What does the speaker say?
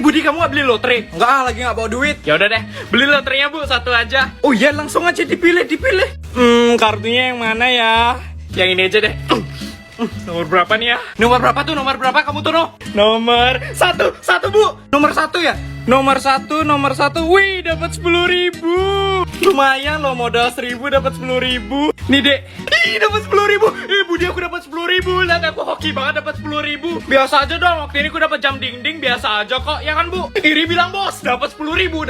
Budi, kamu gak beli lotre? Enggak, lagi nggak bawa duit. Ya udah deh, beli lotrenya Bu, satu aja. Oh iya, langsung aja dipilih. Kartunya yang mana ya? Yang ini aja deh. Nomor berapa nih ya? Nomor berapa tuh? Nomor berapa kamu tuh, no? Nomor satu Bu. Nomor satu ya? Nomor satu. Wih, dapat 10.000. Lumayan loh, modal 1.000 dapat 10.000. Nih dek, ih dapat 10.000. Budi, aku dapat 10.000. Lihat, aku hoki banget dapat 10.000. Biasa aja dong, waktu ini aku dapat jam dinding, biasa aja kok, ya kan Bu? Iri bilang bos, dapat 10.000.